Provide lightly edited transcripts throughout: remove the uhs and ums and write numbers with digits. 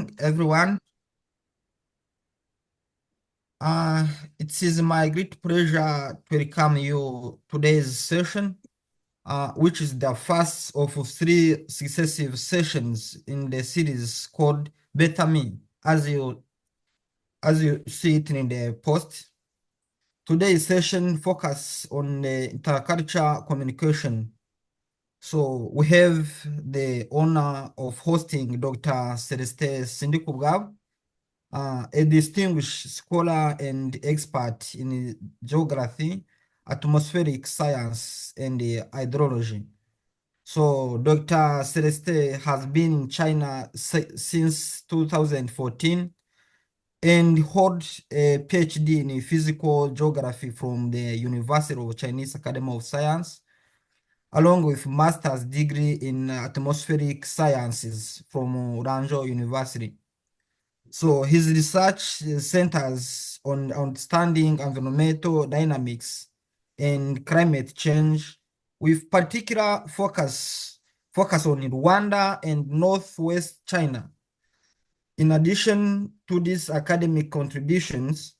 morning, everyone. Uh, it is my great pleasure to welcome you today's session, which is the first of three successive sessions in the series called Better Me, as you see it in the post. Today's session focus on the intercultural communication. So we have the honor of hosting Dr. Celeste Sindikubwab, a distinguished scholar and expert in geography, atmospheric science, and hydrology. So Dr. Celeste has been in China since 2014 and holds a PhD in physical geography from the University of Chinese Academy of Science, along with master's degree in atmospheric sciences from Ranzhou University. So his research centers on understanding environmental dynamics and climate change, with particular focus on Rwanda and Northwest China. In addition to these academic contributions,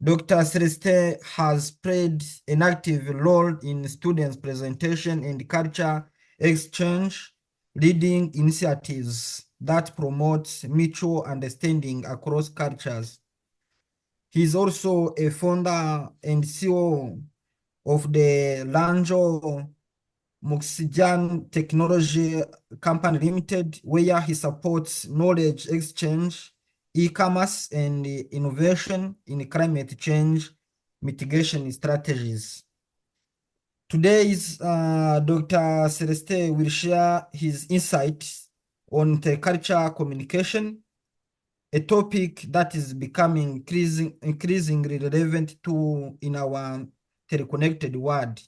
Dr. Celeste has played an active role in students' presentation and culture exchange, leading initiatives that promote mutual understanding across cultures. He is also a founder and CEO of the Lanzhou Moxijan Technology Company Limited, where he supports knowledge exchange, e-commerce, and innovation in climate change mitigation strategies. Today's Dr. Celeste will share his insights on intercultural communication, a topic that is becoming increasingly relevant in our teleconnected world.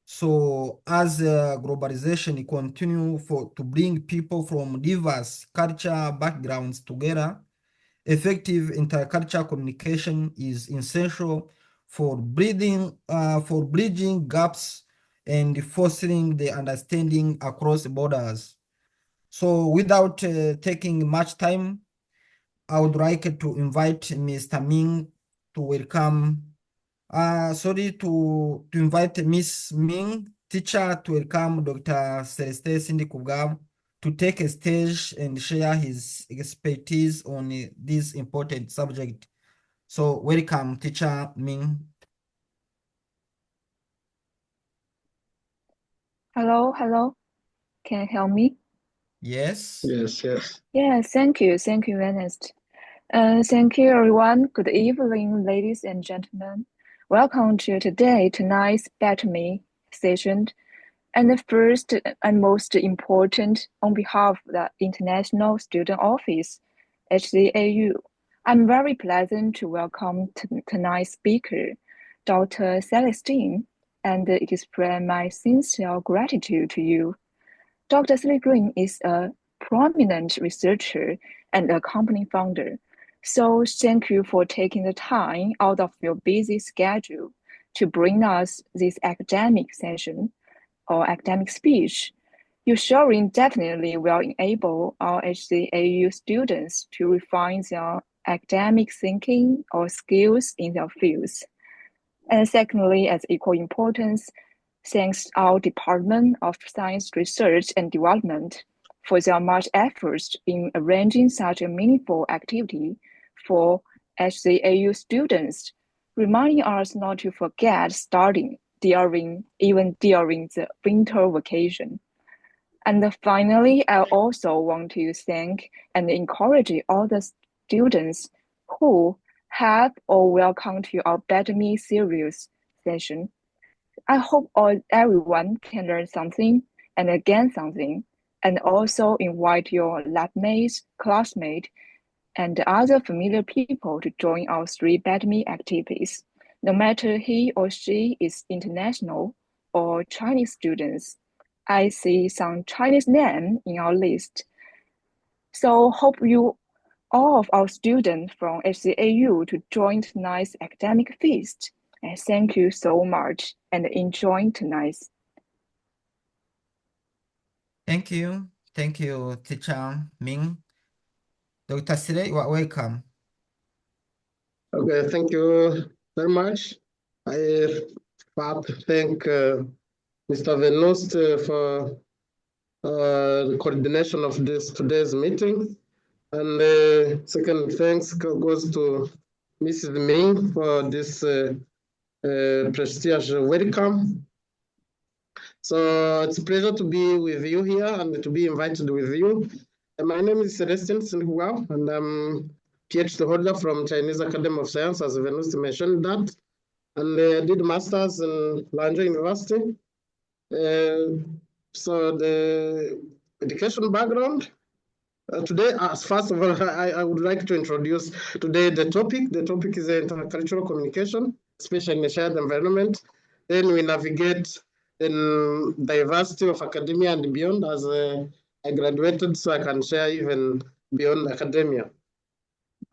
So as globalization continue to bring people from diverse culture backgrounds together, effective intercultural communication is essential for bridging gaps and fostering the understanding across borders. So without taking much time, I would like to invite Mr. Ming to welcome. Sorry to invite Miss Ming, teacher, to welcome Dr. Celeste Sindikubwab to take a stage and share his expertise on this important subject. So welcome, teacher Ming. Hello, hello. Can you hear me? Yes. Yes. Yeah, thank you, Ernest. Thank you, everyone. Good evening, ladies and gentlemen. Welcome to tonight's Better Me session. And the first and most important, on behalf of the International Student Office, HCAU, I'm very pleasant to welcome tonight's speaker, Dr. Celestine, and express my sincere gratitude to you. Dr. Sally Green is a prominent researcher and a company founder. So thank you for taking the time out of your busy schedule to bring us this academic session or academic speech. Your sharing definitely will enable our HCAU students to refine their academic thinking or skills in their fields. And secondly, as equal importance, thanks our Department of Science Research and Development for their much efforts in arranging such a meaningful activity for HCAU students, reminding us not to forget studying during the winter vacation. And finally, I also want to thank and encourage all the students who have or will come to our Better Me series session. I hope everyone can learn something and gain something, and also invite your labmates, classmates, and other familiar people to join our three Better Me activities, no matter he or she is international or Chinese students. I see some Chinese name in our list. So hope you all of our students from HCAU to join tonight's academic feast. And thank you so much and enjoy tonight. Thank you, teacher Ming. Dr. Sile, you are welcome. Okay, thank you very much. I want to thank Mr. Venost for the coordination of today's meeting. And second thanks goes to Mrs. Ming for this prestigious welcome. So it's a pleasure to be with you here and to be invited with you. My name is Celestin Sinhua, and I'm PhD holder from Chinese Academy of Science, as Venus mentioned that, and I did masters in Lanzhou University. So the education background. Today, first of all, I would like to introduce today the topic. The topic is intercultural communication, especially in a shared environment. Then we navigate in diversity of academia and beyond, as I graduated, so I can share even beyond academia.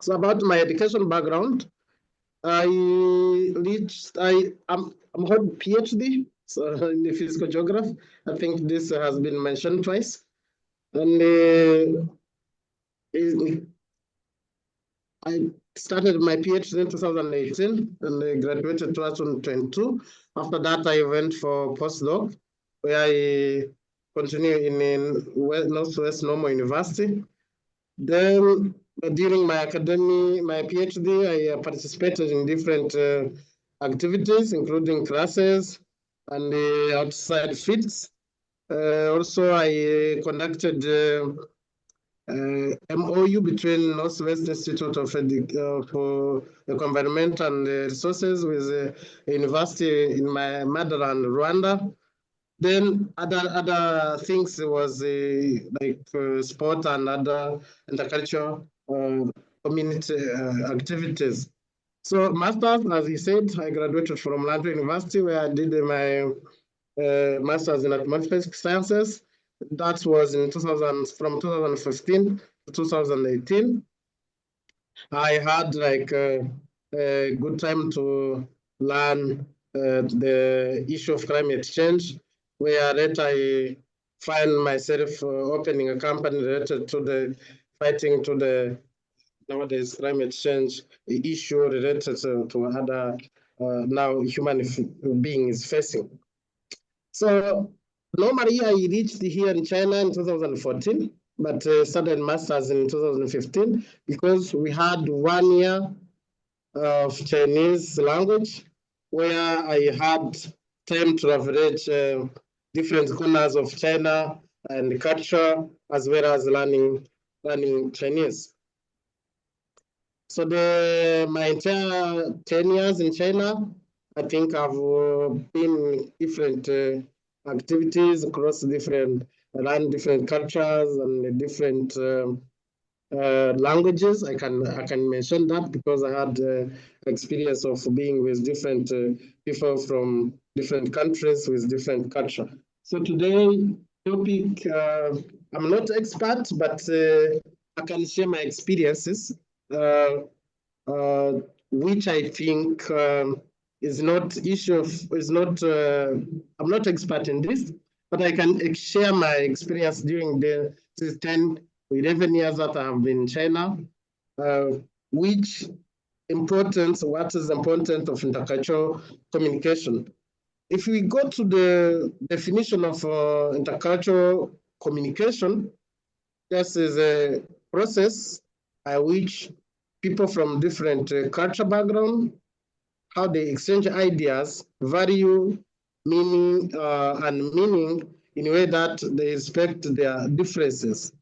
So about my education background, I'm holding PhD so in the physical geography. I think this has been mentioned twice. And I started my PhD in 2018 and I graduated 2022. After that, I went for postdoc, where I continue in Northwest Normal University. Then, during my PhD, I participated in different activities, including classes and outside fields. Also, I conducted MOU between Northwest Institute of for Environment and Resources with a university in my motherland, Rwanda. Then other things was like sport and other intercultural community activities. So masters, as he said, I graduated from Lanzhou University, where I did my master's in atmospheric sciences. That was in 2000, from 2015 to 2018. I had like a good time to learn the issue of climate change, where later I find myself opening a company related to the fighting to the nowadays climate change issue related to other now human being is facing. So normally I reached here in China in 2014, but started masters in 2015 because we had 1 year of Chinese language where I had time to leverage different corners of China and culture as well as learning Chinese. So my entire 10 years in China, I think I've been different activities across learn different cultures and different languages. I can mention that because I had experience of being with different people from different countries with different culture. So today topic, I'm not expert, but I can share my experiences, which I think is not I'm not expert in this, but I can share my experience during the 10, 11 years that I have been in China, what is the importance of intercultural communication. If we go to the definition of intercultural communication, this is a process by which people from different culture background, how they exchange ideas, value, meaning, and meaning in a way that they respect their differences.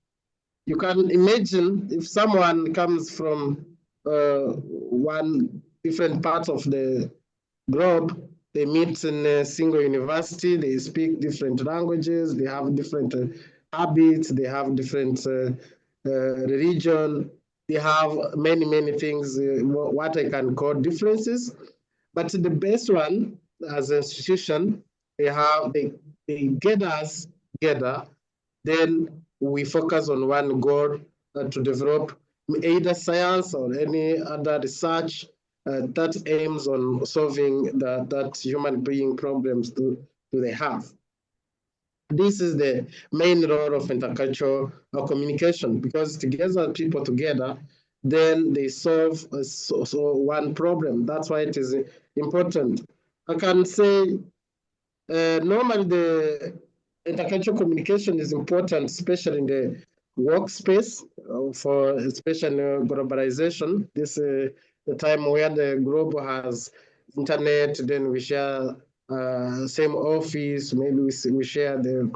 You can imagine if someone comes from one different part of the globe, they meet in a single university, they speak different languages, they have different habits, they have different religion, they have many things, what I can call differences. But the best one, as an institution, they get us together, then we focus on one goal to develop either science or any other research that aims on solving that human being problems do they have. This is the main role of intercultural communication, because together, people together, then they solve one problem. That's why it is important. I can say normally the intercultural communication is important, especially in the workspace, for especially globalization. This the time where the globe has internet, then we share same office, maybe we share the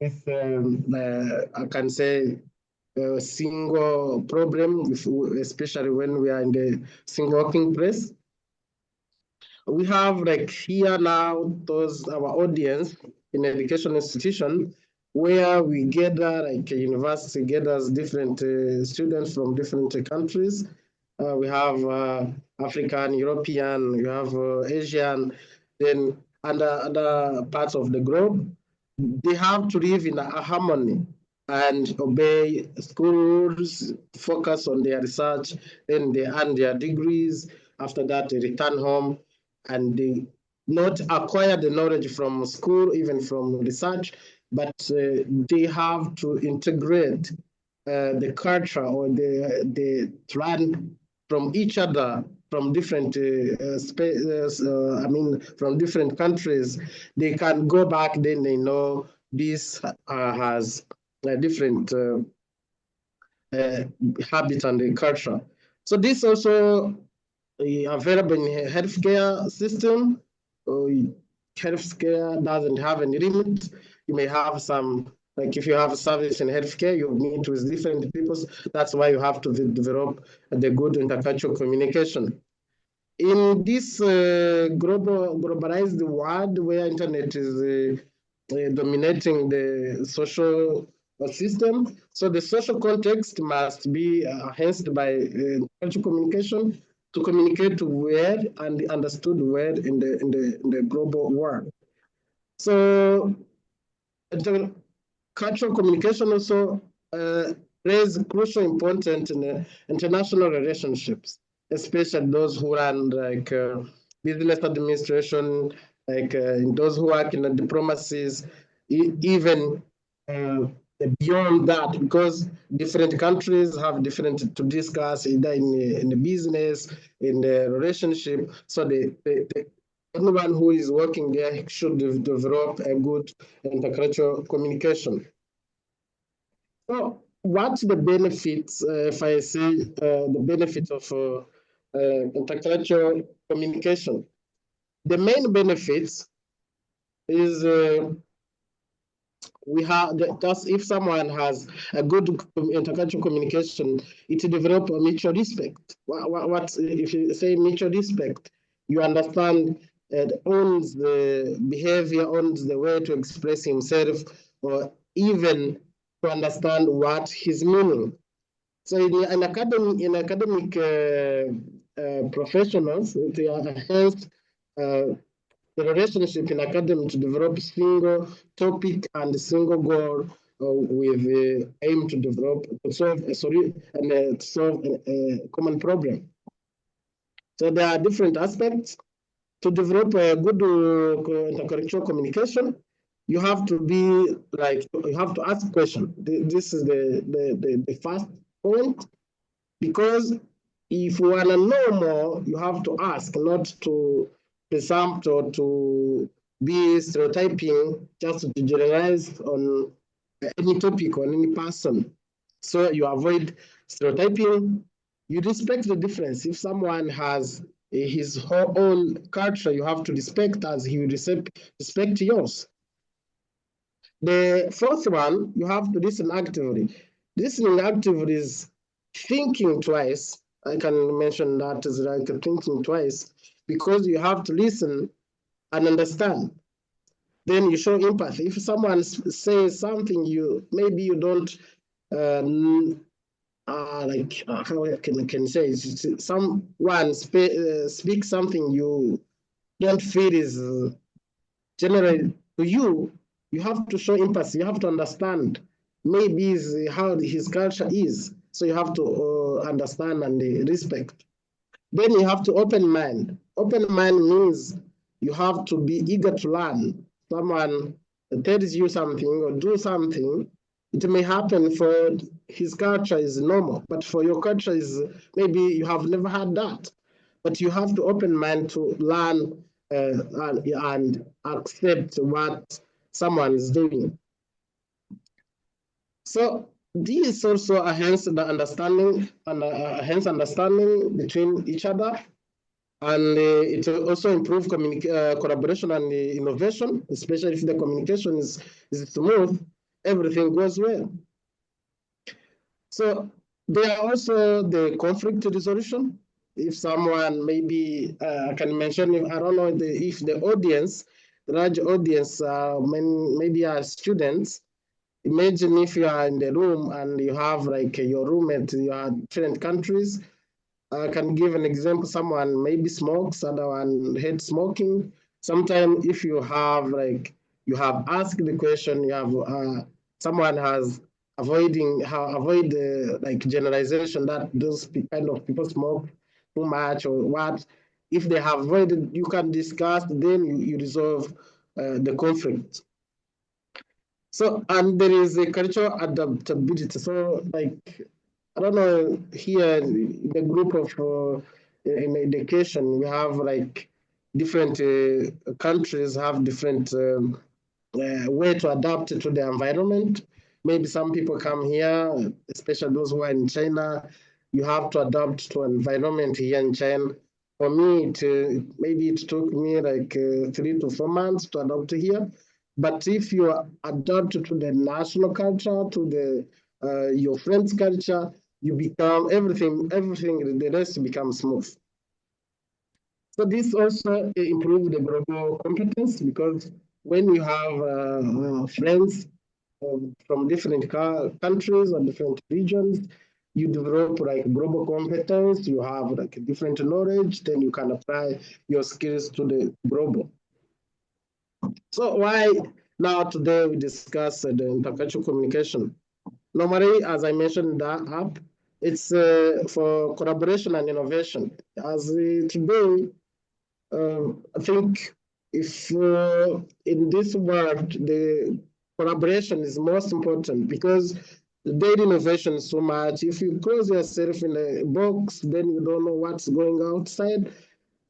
with I can say a single problem, especially when we are in the single working place. We have like here now those our audience in education institution where we gather like a university gathers different students from different countries. We have African, European, we have Asian, then other parts of the globe. They have to live in a harmony and obey schools, focus on their research, then they earn their degrees. After that, they return home and they not acquire the knowledge from school, even from research, but they have to integrate the culture or the learn from each other from different I mean from different countries. They can go back, then they know this has a different habit and the culture. So this also available in healthcare system. Healthcare doesn't have any limit. You may have some, like if you have a service in healthcare, you meet with different people. That's why you have to develop the good intercultural communication. In this globalized world where internet is dominating the social system, so the social context must be enhanced by cultural communication to communicate well and understood well in the global world. So the cultural communication also plays crucial importance in international relationships, especially those who run like business administration, like those who work in the diplomacies, even beyond that, because different countries have different to discuss either in the business, in the relationship. So anyone who is working there should develop a good intercultural communication. So, what's the benefits, if I say the benefits of intercultural communication? The main benefits is we have just if someone has a good intercultural communication, it develop a mutual respect. What if you say mutual respect? You understand owns the behavior, owns the way to express himself, or even to understand what his meaning. So in academic professionals, they are enhanced the relationship in academy to develop single topic and single goal with the aim to develop to solve a solution and to solve a common problem. So there are different aspects to develop a good intercultural communication. You have to be like you have to ask questions. This is the first point, because if you want to know more, you have to ask, not to presume or to be stereotyping, just to generalize on any topic or any person. So you avoid stereotyping. You respect the difference. If someone has his own culture, you have to respect as he will respect yours. The fourth one, you have to listen actively. Listening actively is thinking twice. I can mention that as like thinking twice, because you have to listen and understand. Then you show empathy. If someone says something, maybe you don't how I can say someone speaks something you don't feel is generally to you. You have to show empathy. You have to understand. Maybe how his culture is. So you have to understand and respect. Then you have to open mind. Open mind means you have to be eager to learn. Someone tells you something or do something, it may happen for his culture is normal, but for your culture is maybe you have never had that. But you have to open mind to learn and accept what someone is doing. So this also enhance the understanding and hence understanding between each other, and it will also improve collaboration and innovation, especially if the communication is smooth, everything goes well. So there are also the conflict resolution. If someone maybe I can mention, I don't know if the audience, the large audience, maybe are students. Imagine if you are in the room and you have like your roommate, you are different countries. I can give an example. Someone maybe smokes, other one hates smoking. Sometimes if you have like, you have asked the question, you have someone has avoid like generalization that those kind of people smoke too much or what. If they have avoided, you can discuss, then you resolve the conflict. So, and there is a cultural adaptability. So, like, I don't know, here in the group of in education, we have like different countries have different way to adapt to the environment. Maybe some people come here, especially those who are in China, you have to adapt to environment here in China. For me, maybe it took me like 3 to 4 months to adapt here. But if you adapt to the national culture, to the your friend's culture, you become everything. The rest becomes smooth. So this also improves the global competence, because when you have friends from different countries or different regions, you develop like global competence, you have like a different knowledge, then you can apply your skills to the global. So why now today we discuss the intercultural communication. Normally, as I mentioned in that app, it's for collaboration and innovation. As today, I think if in this world, the collaboration is most important, because the daily innovation is so much. If you close yourself in a box, then you don't know what's going outside,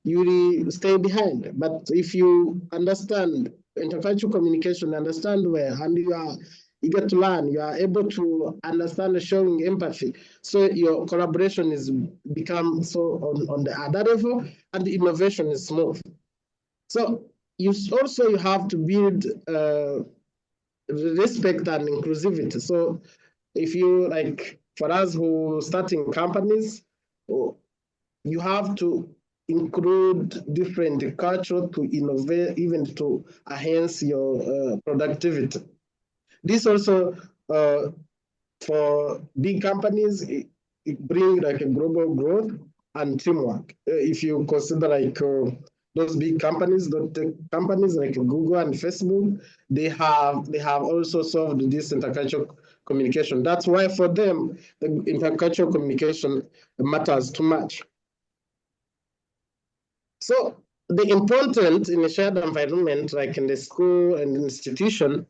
you will stay behind. But if you understand intercultural communication, understand where, and you get to learn, you are able to understand showing empathy. So your collaboration is become so on the other level, and the innovation is smooth. So you have to build respect and inclusivity. So if you like, for us who starting companies, you have to include different culture to innovate, even to enhance your productivity. This also for big companies, it brings like a global growth and teamwork. If you consider like those big companies, the companies like Google and Facebook, they have also solved this intercultural communication. That's why for them, the intercultural communication matters too much. So the important in a shared environment, like in the school and institution,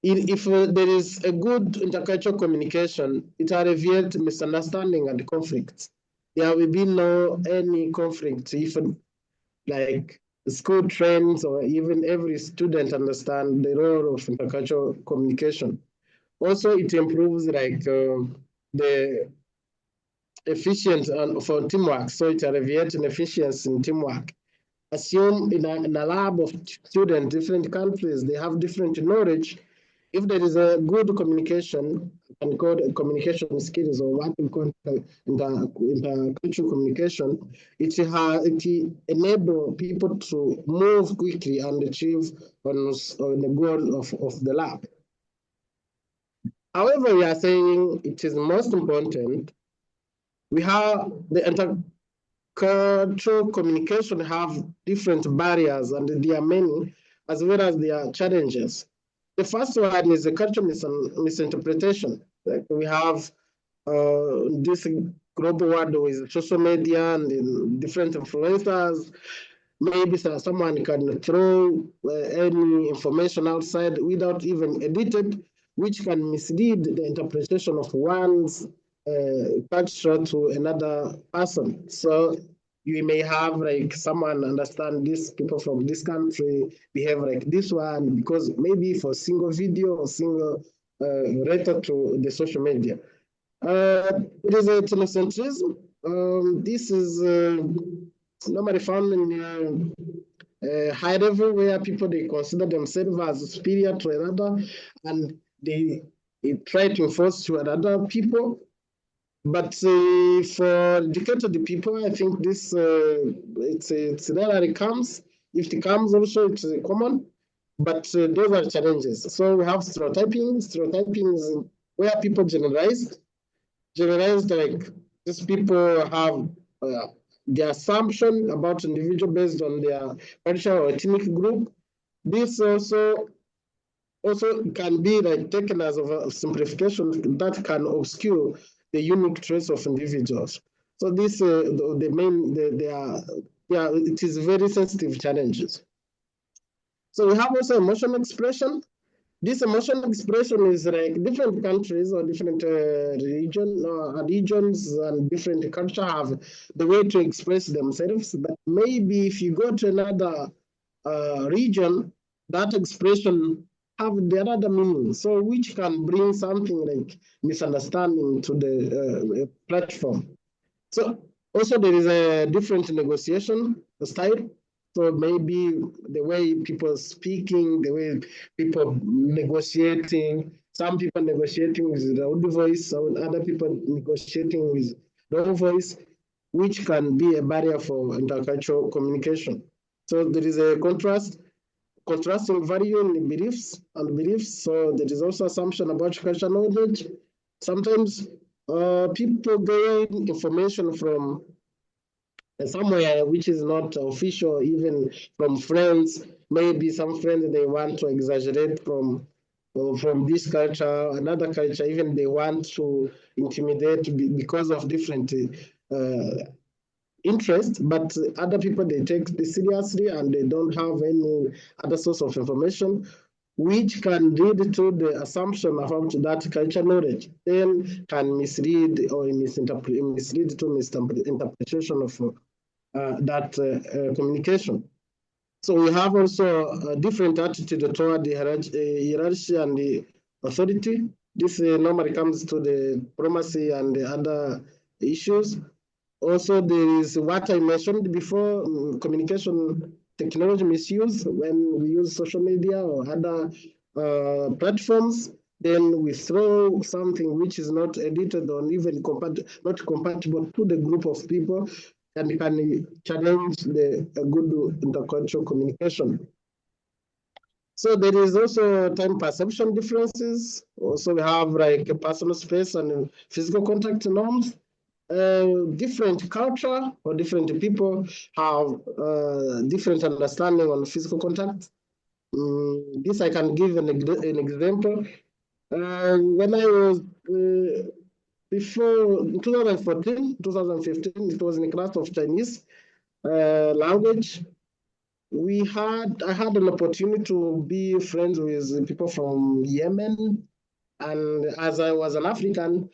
if there is a good intercultural communication, it alleviates misunderstanding and conflicts. There will be no any conflict if like school trends or even every student understand the role of intercultural communication. Also, it improves like the efficiency for teamwork. So it alleviates efficiency in teamwork. Assume in a lab of students, different countries, they have different knowledge. If there is a good communication, and called communication skills, or what we call intercultural communication, it enable people to move quickly and achieve on the goal of the lab. However, we are saying it is most important. We have the intercultural communication have different barriers, and there are many, as well as there are challenges. The first one is the cultural misinterpretation. Like we have this global world with social media and different influencers. maybe someone can throw any information outside without even edited, which can mislead the interpretation of one's culture to another person. So you may have like someone understand these people from this country behave like this one because maybe for single video or single related to the social media. It is a ethnocentrism. This is normally found in high level where people they consider themselves as superior to another, and they try to enforce to another people. But for educated people, I think this it's rarely comes. If it comes, also it's common. But those are challenges. So we have stereotyping. Stereotyping is where people generalized like these people have the assumption about individual based on their cultural or ethnic group. This also can be like taken as a simplification that can obscure the unique traits of individuals. So this the main they are yeah it is very sensitive challenges. So we have also emotional expression. This emotional expression is like different countries or different regions and different culture have the way to express themselves. But maybe if you go to another region, that expression have the other meaning. So which can bring something like misunderstanding to the platform. So also there is a different negotiation style. So maybe the way people speaking, the way people negotiating, some people negotiating with loud voice, some other people negotiating with low voice, which can be a barrier for intercultural communication. So there is a contrasting value in beliefs and beliefs. So there is also assumption about cultural knowledge. Sometimes people gain information from somewhere which is not official, even from friends. Maybe some friends they want to exaggerate from this culture, another culture. Even they want to intimidate because of different interest, but other people they take this seriously and they don't have any other source of information, which can lead to the assumption about that culture knowledge, then can mislead or mislead to misinterpretation of that communication. So we have also a different attitude toward the hierarchy and the authority. This normally comes to the diplomacy and the other issues. Also, there is what I mentioned before, communication technology misuse when we use social media or other platforms. Then we throw something which is not edited or even not compatible to the group of people and can challenge the good intercultural communication. So there is also time perception differences. Also, we have like personal space and physical contact norms. Different culture or different people have different understanding on physical contact. This I can give an example. When I was before 2014, 2015, it was in a class of Chinese language. I had an opportunity to be friends with people from Yemen, and as I was an African,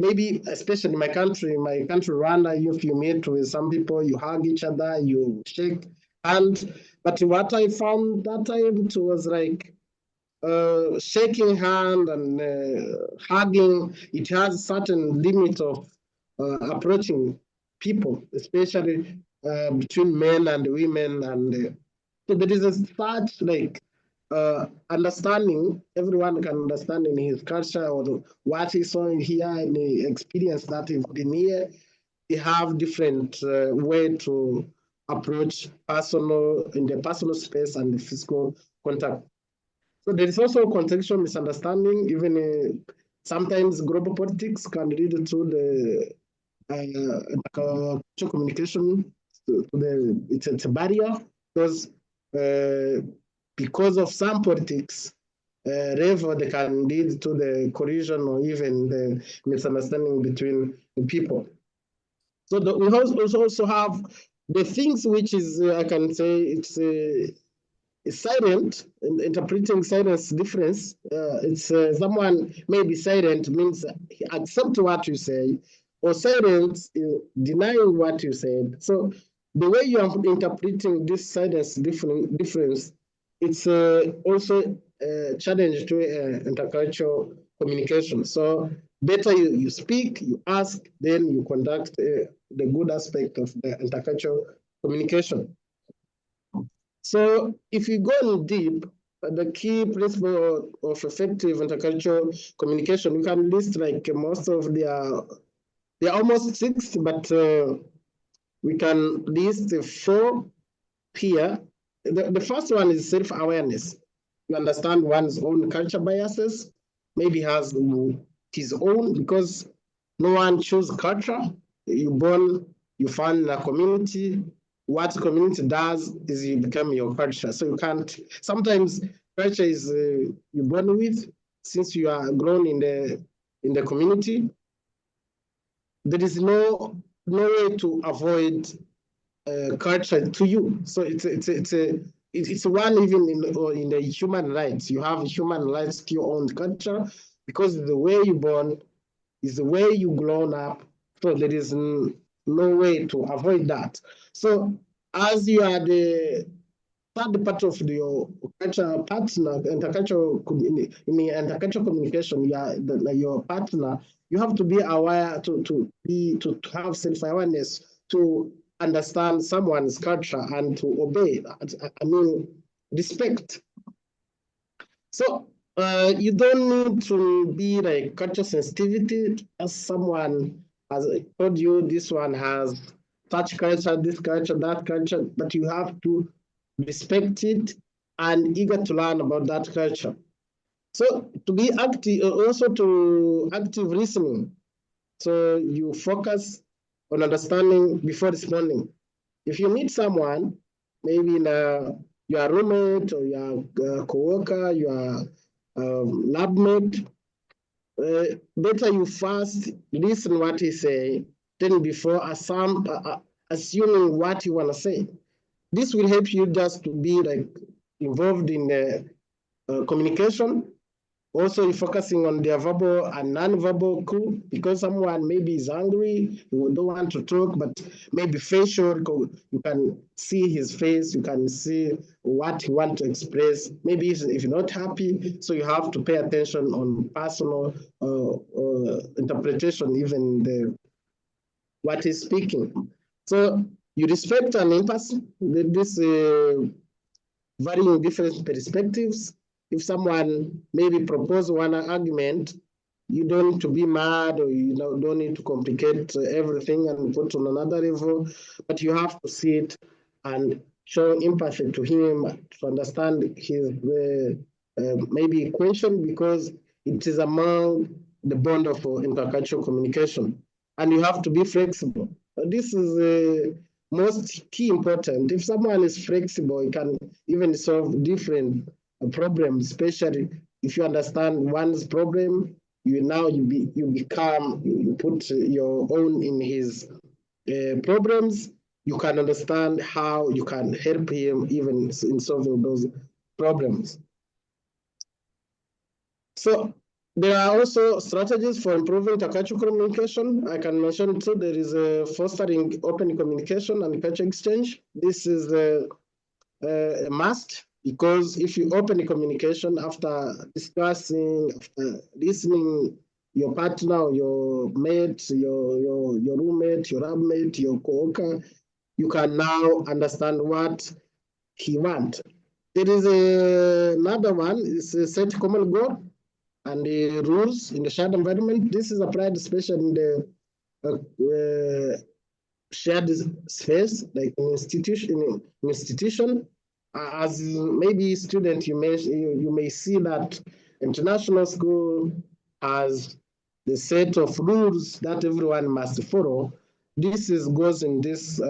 maybe especially my country, Rwanda, if you meet with some people, you hug each other, you shake hands. But what I found that time it was like shaking hand and hugging, it has certain limit of approaching people, especially between men and women. And so there is a such like understanding, everyone can understand in his culture or what he saw in here and the experience that he's been here. They have different way to approach in the personal space and the physical contact. So there is also contextual misunderstanding. Even sometimes global politics can lead to the communication. It's a barrier because of some politics. Therefore, they can lead to the collision or even the misunderstanding between the people. So we also have The things which is, I can say, it's silent, interpreting silence difference. It's someone may be silent means accept what you say, or silence denying what you said. So the way you are interpreting this silence difference, it's also a challenge to intercultural communication. So better you speak, you ask, then you conduct the good aspect of the intercultural communication. So if you go in deep, the key principle of effective intercultural communication, you can list like most of they are almost 6, but we can list 4 here. The first one is self-awareness. You understand one's own culture biases, maybe has his own, because no one chooses culture. You born, you found in a community. What community does is you become your culture. So you can't, sometimes culture is you're born with, since you are grown in the community. There is no way to avoid culture to you. So it's one even in the human rights. You have human rights to your own culture, because the way you born is the way you grown up. So there is no way to avoid that. So as you are the third part of your culture partner, intercultural in the intercultural communication, your partner, you have to be aware to have self-awareness, to understand someone's culture and to obey. I mean, respect. So you don't need to be like culture sensitivity, as someone has told you this one has such culture, this culture, that culture, but you have to respect it and eager to learn about that culture. So to be active, also to active listening. So you focus on understanding before responding. If you meet someone, maybe your roommate or your coworker, your lab mate, better you first listen what he say, then before assuming what you want to say. This will help you just to be like involved in communication. Also, you're focusing on their verbal and non-verbal clue, because someone maybe is angry, you don't want to talk, but maybe facial, you can see his face, you can see what he wants to express. Maybe if you're not happy, so you have to pay attention on personal interpretation, even what he's speaking. So you respect an empathy, this varying different perspectives. If someone maybe propose one argument, you don't need to be mad, or you don't need to complicate everything and put on another level, but you have to see it and show empathy to him to understand his maybe equation, because it is among the bond of intercultural communication, and you have to be flexible. This is most key important. If someone is flexible, he can even solve different problems, especially if you understand one's problem, you put your own in his problems, you can understand how you can help him even in solving those problems. So there are also strategies for improving intercultural communication. I can mention too, there is fostering open communication and culture exchange. This is a must, because if you open the communication after discussing, after listening, your partner, your mate, your roommate, your roommate, your co-worker, you can now understand what he wants. There is another one, is a set common goal and the rules in the shared environment. This is applied especially in the shared space, like an institution. As maybe student, you may see that international school has the set of rules that everyone must follow. This goes in this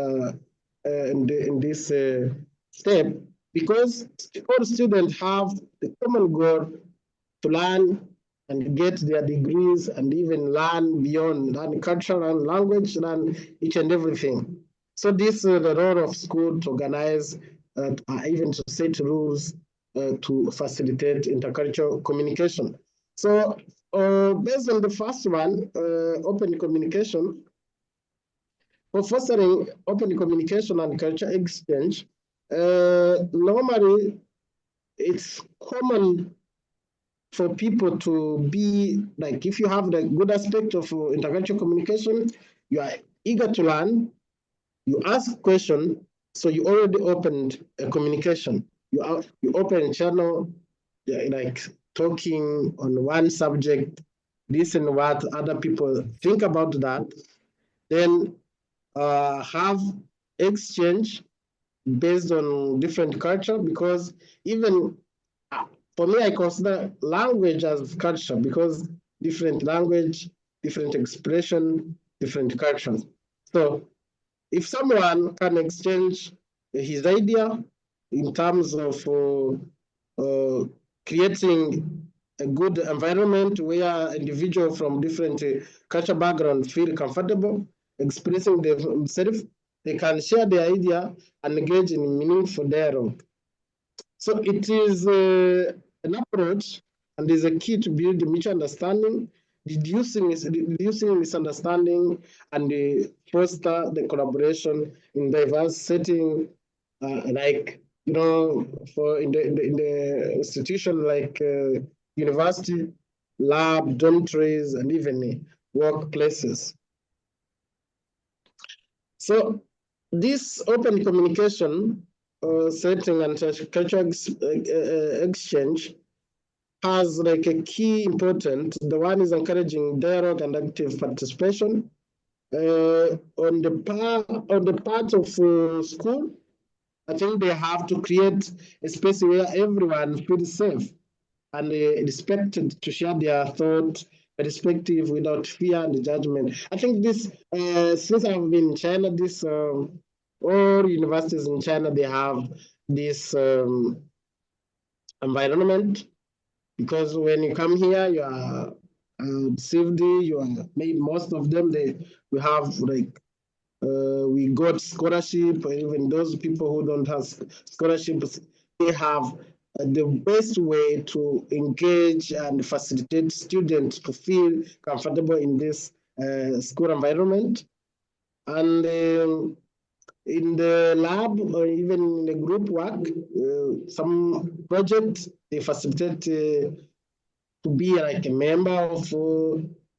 step, because all students have the common goal to learn and get their degrees and even learn beyond, learn culture and language, learn each and everything. So this is the role of school to organize, even to set rules to facilitate intercultural communication. So based on the first one, open communication, for fostering open communication and culture exchange, normally it's common for people to be like, if you have the good aspect of intercultural communication, you are eager to learn, you ask question, so you already opened a communication. You open a channel, like talking on one subject, listen what other people think about that, then have exchange based on different culture, because even for me, I consider language as culture, because different language, different expression, different cultures. So if someone can exchange his idea in terms of creating a good environment where individuals from different culture backgrounds feel comfortable expressing themselves, they can share their idea and engage in meaningful dialogue. So it is an approach and is a key to build mutual understanding, reducing misunderstanding, and foster the collaboration in diverse setting, like for in the institution like university, lab, dormitories, and even workplaces. So this open communication setting and cultural exchange has like a key important. The one is encouraging dialogue and active participation. On the part of school, I think they have to create a space where everyone feels safe and respected to share their thought, perspective without fear and judgment. I think this, since I've been in China, this all universities in China, they have this environment, because when you come here, you are safety, you are maybe most of them, we have like we got scholarship, or even those people who don't have scholarships, they have the best way to engage and facilitate students to feel comfortable in this school environment. And in the lab or even in the group work, some projects, they facilitate to be like a member of,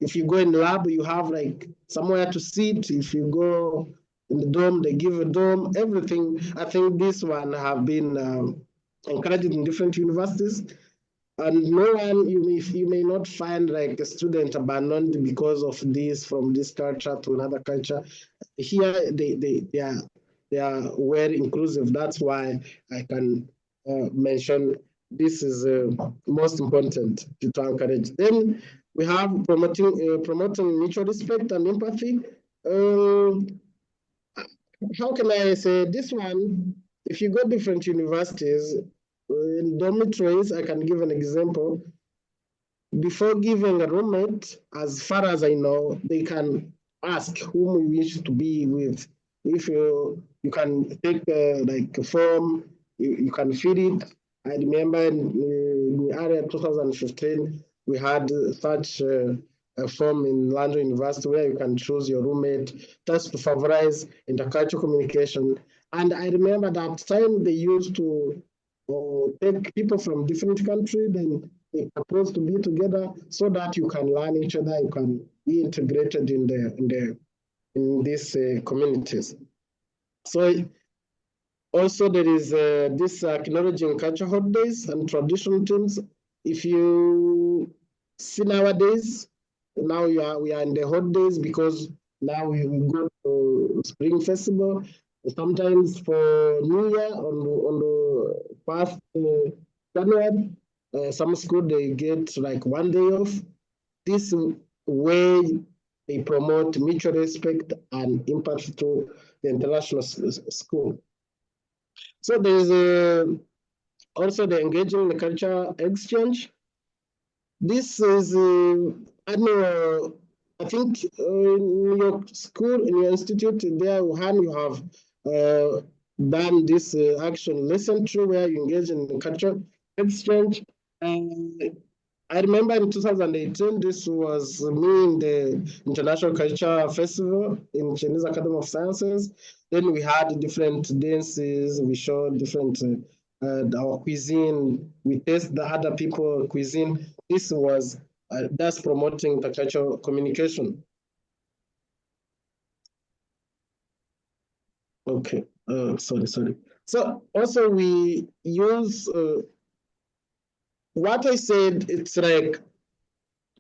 if you go in the lab, you have like somewhere to sit. If you go in the dorm, they give a dorm, everything. I think this one have been encouraged in different universities. And no one, you may not find like a student abandoned because of this, from this culture to another culture. Here, they are well inclusive. That's why I can mention this is most important to encourage. Then we have promoting mutual respect and empathy. How can I say this one? If you go different universities, in dormitories, I can give an example. Before giving a roommate, as far as I know, they can ask whom you wish to be with. If you can take like a form, you can fill it. I remember in the area 2015, we had such a form in London University where you can choose your roommate just to favorize intercultural communication. And I remember that time they used to take people from different countries, then they're supposed to be together so that you can learn each other, you can be integrated in these communities. So also there is this acknowledging culture holidays and traditional teams. If you see nowadays, now we are in the holidays, because now we go to Spring Festival. Sometimes for New Year on the past January, some school they get like 1 day off. This way they promote mutual respect and impact to the international school. So there's also the engaging the culture exchange. This is annual I think in your school, in your institute, there, Wuhan, you have done this action lesson through where you engage in the cultural exchange. I remember in 2018, this was me in the International Culture Festival in Chinese Academy of Sciences. Then we had different dances, we showed different our cuisine, we taste the other people cuisine. This was that's promoting the cultural communication. Okay, sorry. So also we use what I said. It's like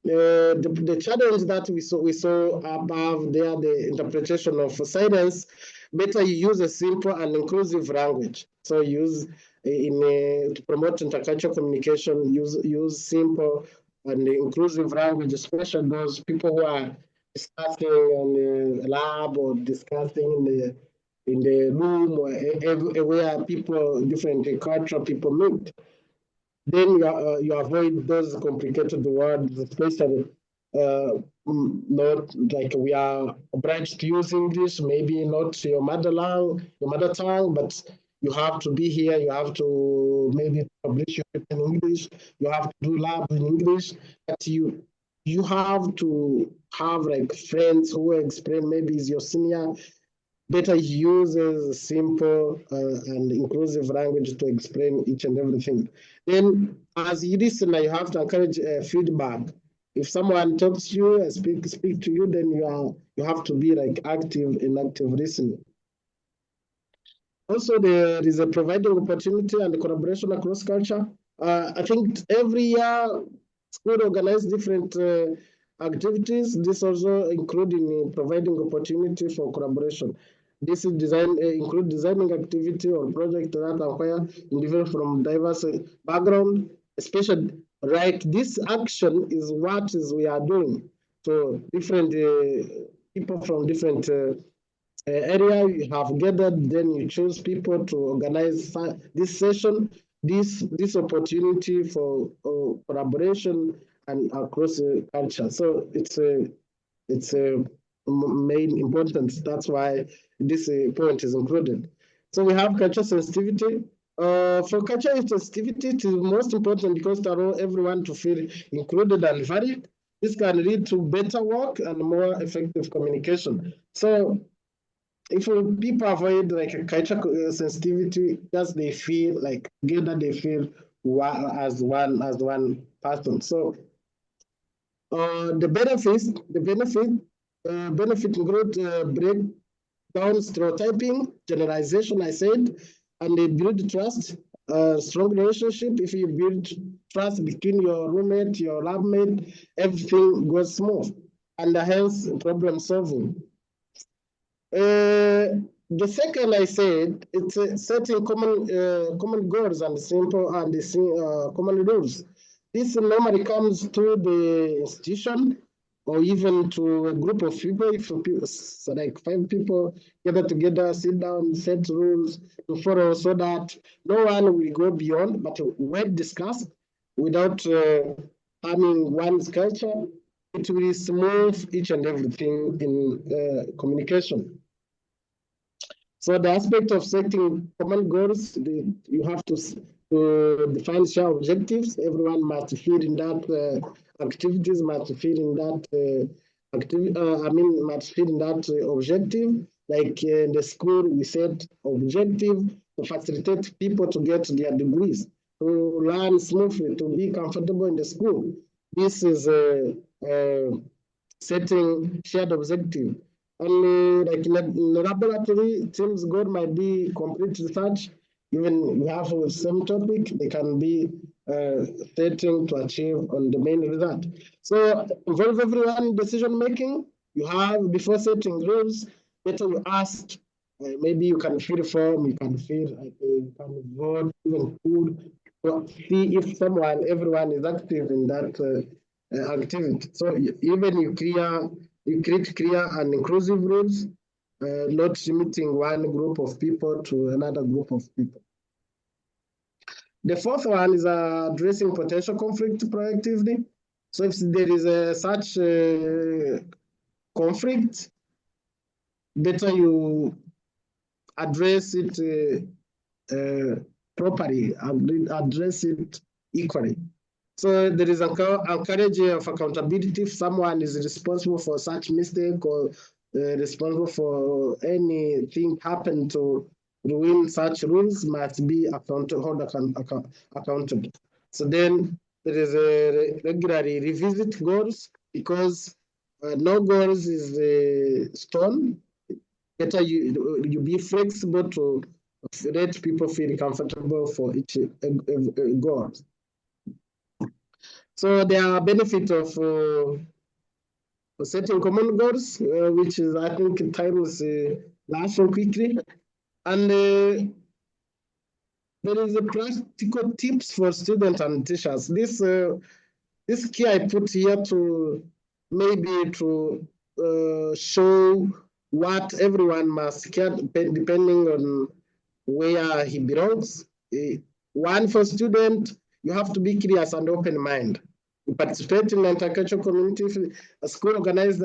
the challenge that we saw above there, the interpretation of silence. Better you use a simple and inclusive language. So use to promote intercultural communication. Use simple and inclusive language, especially those people who are discussing in the lab or discussing in the room or where people, different cultural people meet. Then you avoid those complicated words, especially not like we are obliged to use English, maybe not your mother tongue, but you have to be here, you have to maybe publish your paper in English, you have to do lab in English, but you have to have like friends who explain, maybe is your senior, better uses simple and inclusive language to explain each and everything. Then, as you listen, you have to encourage feedback. If someone talks to you and speak to you, then you have to be like active listening. Also, there is a providing opportunity and collaboration across culture. I think every year school organize different activities. This also including providing opportunity for collaboration. This is include designing activity or project that acquire individuals from diverse background, especially like this action is what is we are doing. So different people from different area you have gathered, then you choose people to organize this session, this opportunity for collaboration and across the culture. So it's a main importance. That's why this point is included. So we have culture sensitivity. For culture sensitivity, it is most important because to allow everyone to feel included and valued. This can lead to better work and more effective communication. So if people avoid like a cultural sensitivity, just they feel like together they feel as one person. So benefit include break down stereotyping, generalization. I said, and they build trust. Strong relationship. If you build trust between your roommate, your lab mate, everything goes smooth, and hence problem solving. The second I said, it's setting common goals and simple and common rules. This normally comes to the institution or even to a group of people. If people, so like 5 people gather together, sit down, set rules to follow so that no one will go beyond, but when discussed without harming one's culture, it will smooth each and everything in communication. So the aspect of setting common goals, you have to define shared objectives. Everyone must feel in that activities, must feel in that must feel in that objective. Like in the school, we set objective to facilitate people to get their degrees, to learn smoothly, to be comfortable in the school. This is setting shared objective. And like in the laboratory, team's goal might be complete research. Even we have the same topic, they can be setting to achieve on the main result. So involve everyone in decision making. You have before setting rules, better you ask. Maybe you can fill a form, you can vote, even food. So see if everyone is active in that activity. So even you create clear and inclusive rules, not limiting one group of people to another group of people. The fourth one is addressing potential conflict proactively. So if there is such conflict, better you address it properly, address it equally. So there is encouraging of accountability. If someone is responsible for such mistake or responsible for anything happen to ruin such rules, must be accountable. So then there is a regularly revisit goals, because no goals is stone. Better you be flexible to let people feel comfortable for each goal. So there are benefits of setting common goals, which is, I think, time is laughing quickly. And there is a practical tips for students and teachers. This key I put here to maybe to show what everyone must care depending on where he belongs. One, for student, you have to be curious and open mind. You participate in the intercultural community. If a school organized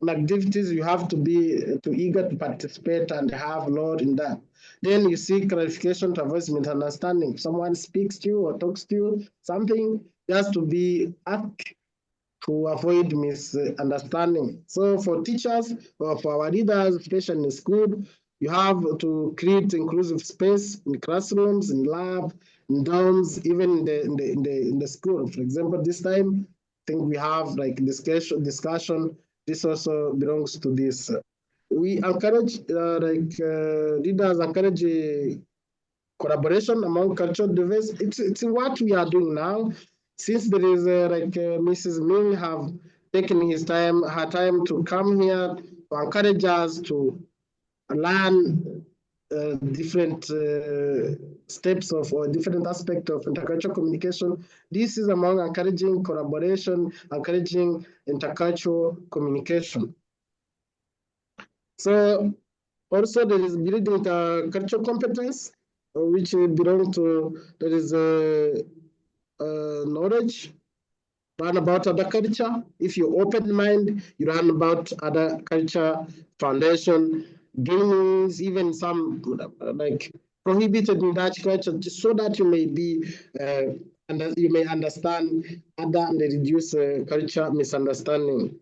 activities, you have to be too eager to participate and have Lord in that. Then you seek clarification to avoid misunderstanding. If someone speaks to you or talks to you, something just to be asked to avoid misunderstanding. So for teachers or for our leaders, especially in school, you have to create inclusive space in classrooms, in lab, in dorms, even in the school. For example, this time, I think we have like discussion. This also belongs to this. We encourage leaders encourage collaboration among cultural diversity. It's what we are doing now. Since there is Mrs. Ming have taken her time to come here to encourage us to learn different steps of or different aspects of intercultural communication. This is among encouraging collaboration, encouraging intercultural communication. So also there is building cultural competence, which belong to, there is knowledge, learn about other culture. If you open mind, you learn about other culture, foundation, gains, even some like prohibited in Dutch culture, just so that you may be and you may understand other and reduce culture misunderstanding.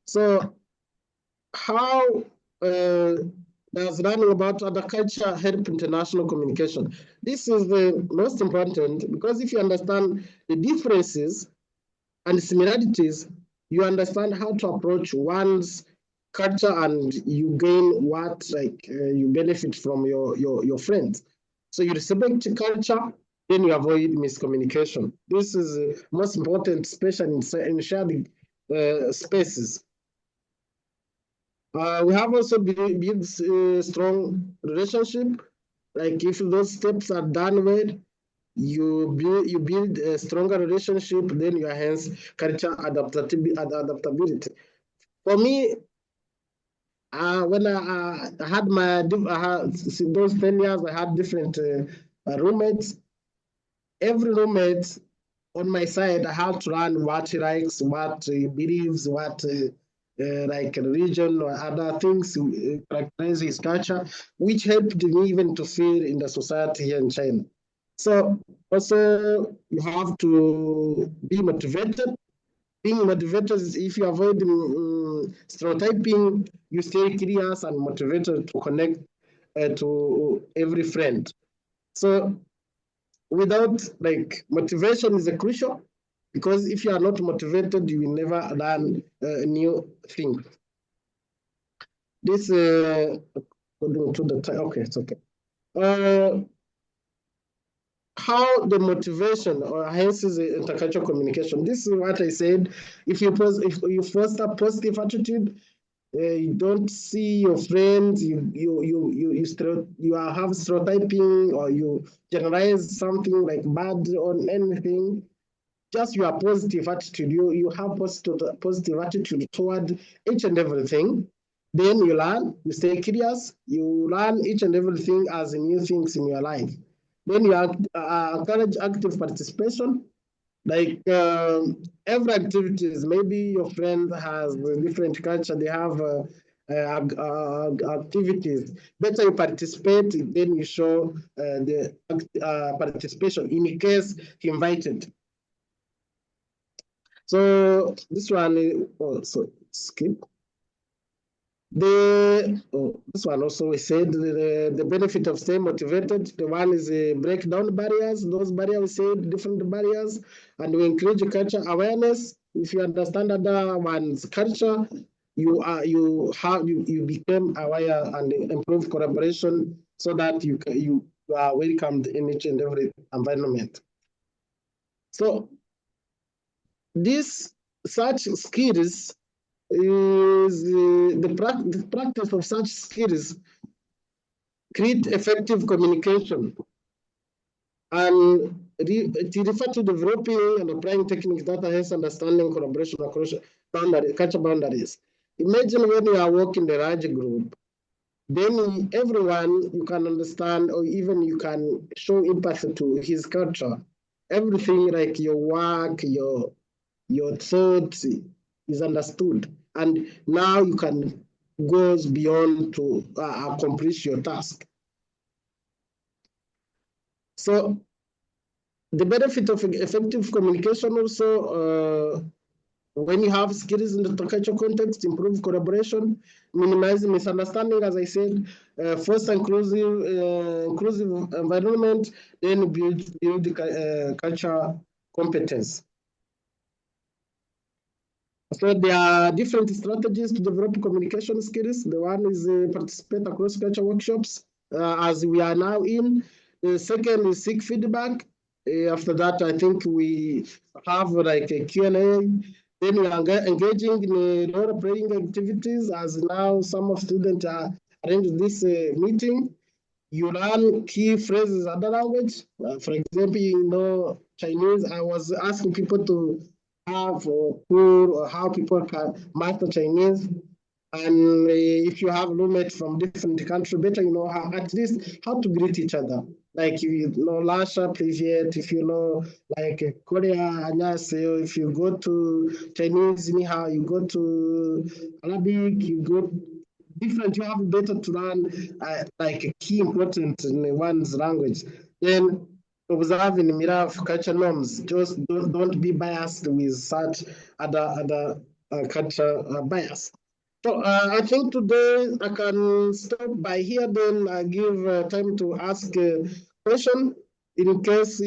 So how does learning about other culture help international communication? This is the most important, because if you understand the differences and similarities, you understand how to approach one's culture and you gain what you benefit from your friends. So you respect culture, then you avoid miscommunication. This is most important, especially in shared spaces. We have also built strong relationship. Like if those steps are done well, you build a stronger relationship, then you enhance culture adaptability. For me, when I had those 10 years, I had different roommates. Every roommate on my side, I have to learn what he likes, what he believes, what like religion or other things characterize his culture, which helped me even to feel in the society here in China. So also you have to be motivated. Being motivated is if you avoid stereotyping, you stay curious and motivated to connect to every friend. So without motivation is a crucial, because if you are not motivated, you will never learn new things. This according to the time, okay, it's okay. How the motivation or enhances intercultural communication. This is what I said. If you foster positive attitude, you don't see your friends, you have stereotyping, or you generalize something like bad on anything. Just your positive attitude. You have positive attitude toward each and everything. Then you learn, you stay curious, you learn each and everything as new things in your life. Then you encourage active participation. Like every activities, maybe your friend has a different culture, they have activities. Better you participate, then you show the participation in case he invited. So this one, also skip. This one also we said the benefit of staying motivated. The one is break down barriers. Those barriers we said different barriers, and we encourage culture awareness. If you understand other one's culture, you become aware and improve collaboration so that you are welcomed in each and every environment. So this such skills is the practice of such skills create effective communication and it refer to developing and applying techniques that enhance understanding collaboration across culture boundaries. Imagine when you are working in a large group, then everyone you can understand or even you can show empathy to his culture. Everything like your work, your thoughts is understood. And now you can go beyond to accomplish your task. So the benefit of effective communication also, when you have skills in the cultural context, improve collaboration, minimize misunderstanding, as I said, foster inclusive environment, then build culture competence. So there are different strategies to develop communication skills. The one is participate across culture workshops, as we are now in. The second is seek feedback. After that, I think we have like a Q&A. Then we are engaging in role-playing activities, as now some of students are arranged this meeting. You learn key phrases in the language. For example, you know Chinese. I was asking people to have or how people can master Chinese. And if you have roommates from different countries, better you know how, at least how to greet each other. Like if you know Lasha, Privyet, if you know like Korea, Annyeonghaseyo, if you go to Chinese, anyhow, you go to Arabic, you go different, you have better to learn like a key important in one's language. Then observing mirror of culture norms, just don't be biased with such other culture bias. So I think today I can stop by here, then I give time to ask a question. In case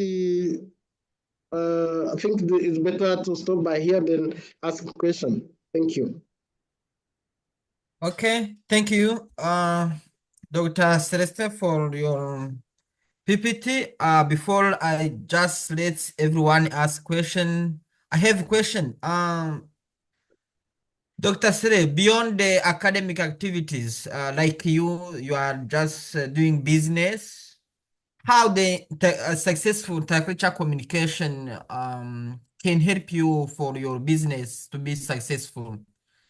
I think it's better to stop by here, then ask a question. Thank you. Okay, thank you, Dr. Celeste, for your PPT. Before I just let everyone ask question, I have a question. Dr. Sere, beyond the academic activities, like you are just doing business, how the successful culture communication can help you for your business to be successful?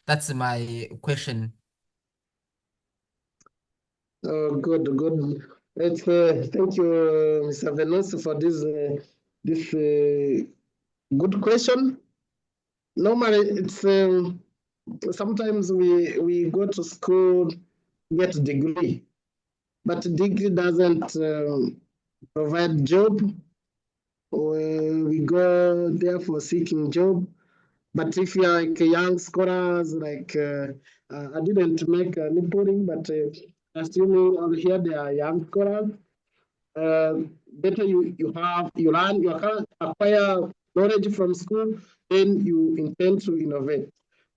That's my question. Good, good. Thank you, Mr. Venus, for this good question. Normally, it's sometimes we go to school, get a degree, but degree doesn't provide job. We go there for seeking job. But if you're like young scholars, like I didn't make any polling, but assuming over here they are young scholars, better you learn, you can acquire knowledge from school, then you intend to innovate.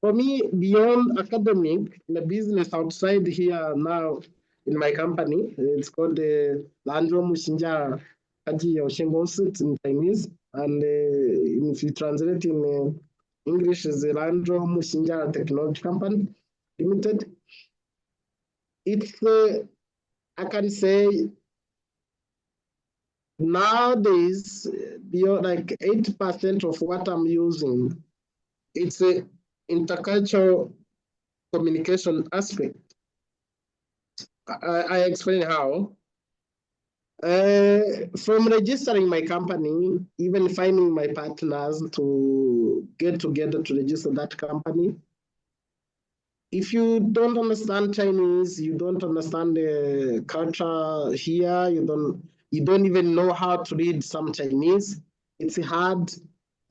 For me, beyond academic, the business outside here now in my company, it's called the Landro Mushinja Kaji Oshengosit in Chinese, and if you translate in English, is the Landro Mushinja Technology Company Limited. It's, I can say, nowadays, beyond like 80% of what I'm using, it's a intercultural communication aspect. I explain how. From registering my company, even finding my partners to get together to register that company. If you don't understand Chinese, you don't understand the culture here, you don't even know how to read some Chinese. It's hard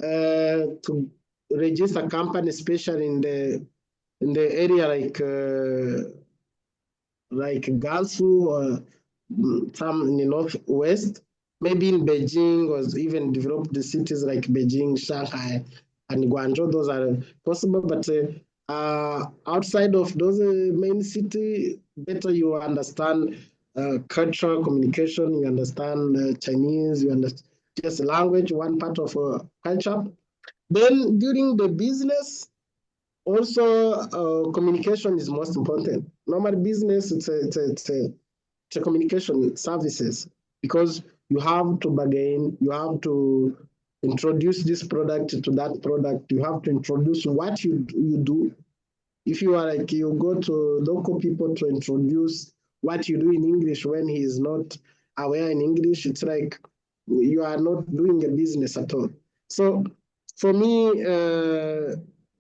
to register a company, especially in the area like Gansu or some in the northwest, maybe in Beijing or even developed cities like Beijing, Shanghai, and Guangzhou. Those are possible, but outside of those main city, better you understand cultural communication, you understand Chinese, you understand just language, one part of culture. Then during the business, also communication is most important. Normal business, it's a communication services because you have to bargain, you have to introduce this product to that product, you have to introduce what you do. If you are like you go to local people to introduce what you do in English when he is not aware in English, it's like you are not doing a business at all. So for me,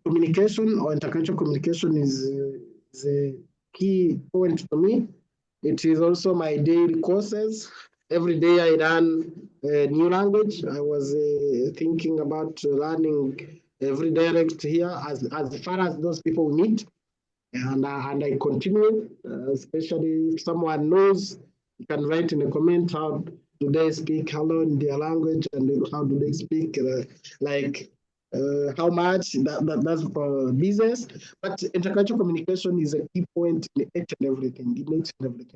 communication or intercultural communication is a key point for me. It is also my daily courses. Every day I learn a new language. I was thinking about learning every dialect here as far as those people need. And I continue, especially if someone knows, you can write in a comment how do they speak hello in their language and how do they speak like how much that's for business. But intercultural communication is a key point in each and everything,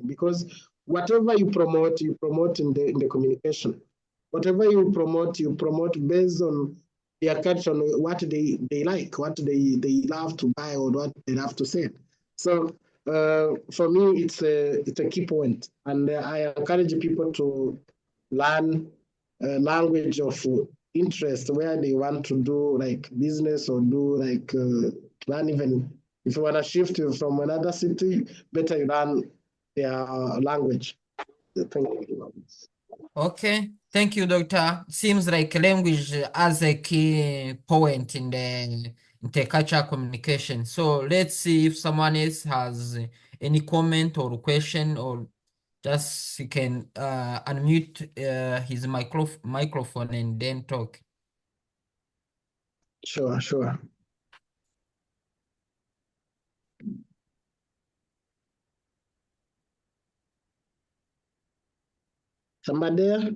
because whatever you promote in the communication. Whatever you promote based on their culture, what they like, what they love to buy, or what they love to sell. So for me, it's a key point, and I encourage people to learn language of interest where they want to do like business or do like learn even if you want to shift from another city, better you learn their language. Thank you. Okay, thank you, Doctor. Seems like language as a key point in the intercultural communication. So let's see if someone else has any comment or question, or just he can unmute his microphone and then talk. Sure. Somebody there?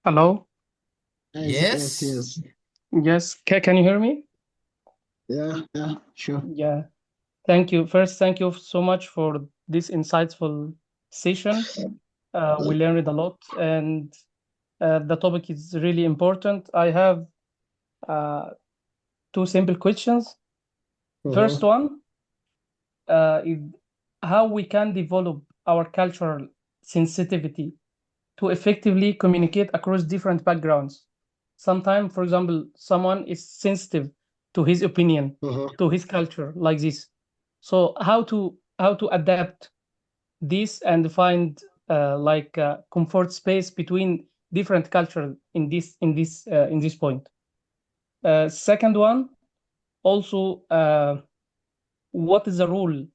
Hello? Yes. Yes. Yes, can you hear me? Yeah, sure. Yeah. Thank you. First, thank you so much for this insightful session. We learned a lot, and the topic is really important. I have two simple questions. First one is how we can develop our cultural sensitivity to effectively communicate across different backgrounds. Sometimes, for example, someone is sensitive to his opinion, to his culture, like this. So how to adapt this and find like a comfort space between different cultures in this point. Second one, also, what is the role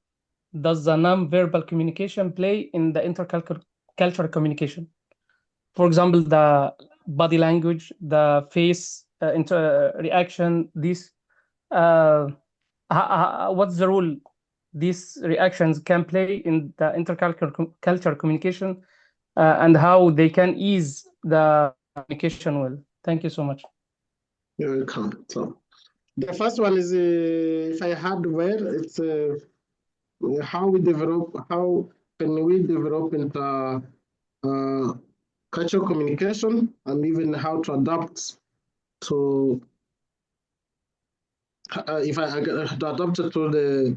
does the non-verbal communication play in the intercultural communication? For example, the body language, the face reaction, this uh, what's the role these reactions can play in the intercultural communication, and how they can ease the communication well. Thank you so much. You're welcome. So the first one is if I had well, it's how can we develop into cultural communication, and even how to adapt to if I to adapt to the.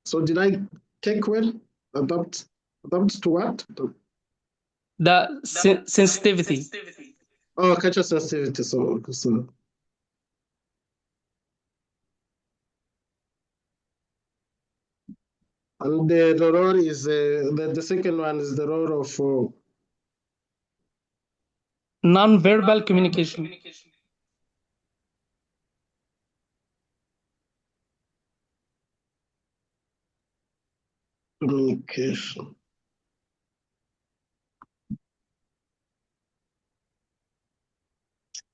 So did I take well? Adapt. Adapt to what? The sensitivity. Oh, culture sensitivity. So and the role is the second one is the role of Non-verbal communication. communication.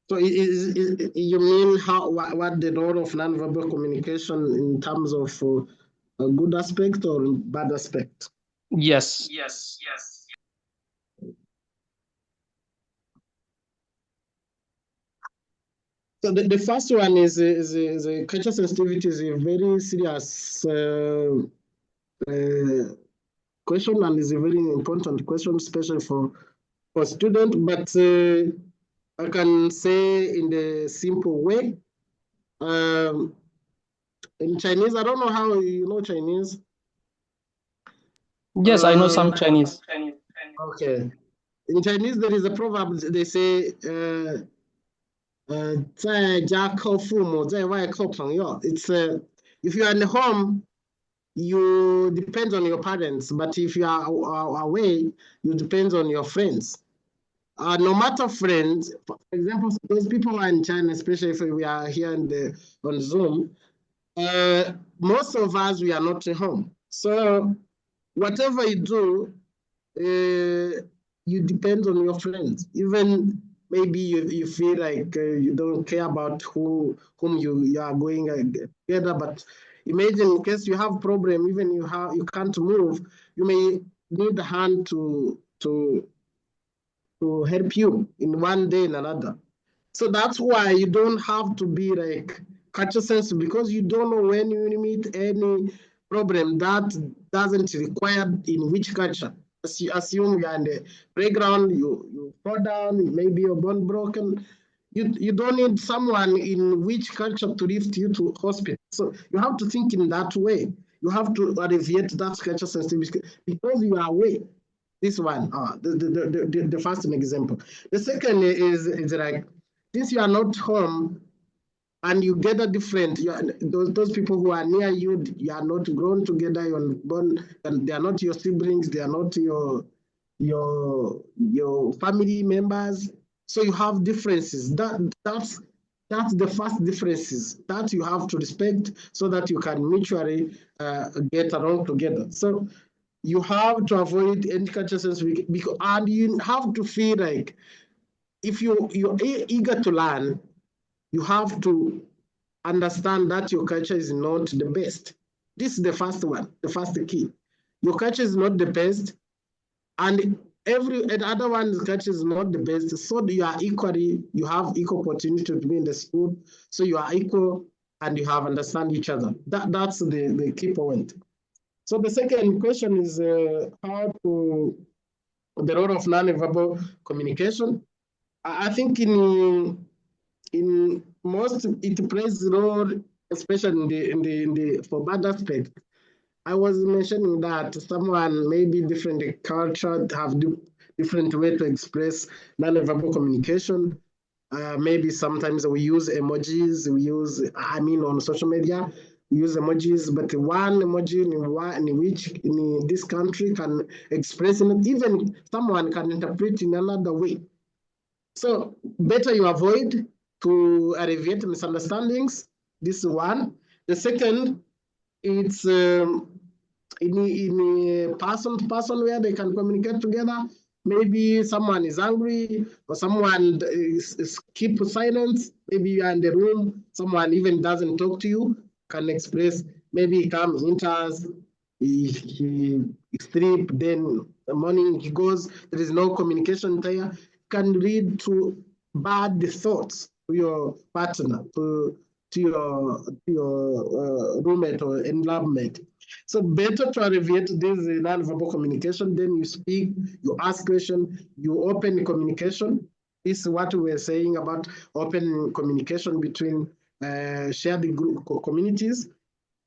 So you mean what the role of non-verbal communication in terms of a good aspect or bad aspect? Yes. So the first one is culture sensitivity is a very serious question and is a very important question, especially for students. But I can say in the simple way. In Chinese, I don't know how you know Chinese. Yes, I know some Chinese. Okay. In Chinese, there is a proverb. They say, 在家靠父母，在外靠朋友. It's if you are in home, you depend on your parents, but if you are away, you depend on your friends. No matter friends, for example, those people are in China, especially if we are here on Zoom, most of us, we are not at home. So whatever you do, you depend on your friends. Even maybe you feel like you don't care about whom you are going together, but imagine in case you have problem, even you can't move, you may need a hand to help you in one day and another. So that's why you don't have to be like culture sensitive, because you don't know when you meet any problem that doesn't require in which culture. As you assume you are in the playground, you fall down, maybe your bone broken. You don't need someone in which culture to lift you to hospital. So you have to think in that way. You have to alleviate that culture sensitivity because you are away. This one, the first example. The second is like, since you are not home and you gather different, those people who are near you, you are not grown together, you're born, and they are not your siblings, they are not your family members. So you have differences. That's the first differences that you have to respect so that you can mutually get along together. So you have to avoid any culture sensitivity, because, and you have to feel like if you're eager to learn, you have to understand that your culture is not the best. This is the first one, the first key. Your culture is not the best, and every other one's culture is not the best. So you are equally, you have equal opportunity to be in the school. So you are equal and you have understand each other. That's the key point. So the second question is how to the role of non-verbal communication. I think in most it plays a role, especially in the for bad aspect. I was mentioning that someone maybe different culture have different way to express non-verbal communication. Maybe sometimes we use emojis. On social media, we use emojis, but one emoji in which in this country can express it, even someone can interpret in another way. So better you avoid to alleviate misunderstandings. This is one. The second, it's in a person to person where they can communicate together. Maybe someone is angry or someone is keep silent. Maybe you are in the room, someone even doesn't talk to you, can express, maybe he comes, enters, he sleep, then the morning he goes, there is no communication there, can lead to bad thoughts to your partner, to your roommate or environment. So better to alleviate this non-verbal communication. Then you speak, you ask questions, you open communication. This is what we were saying about open communication between shared group communities.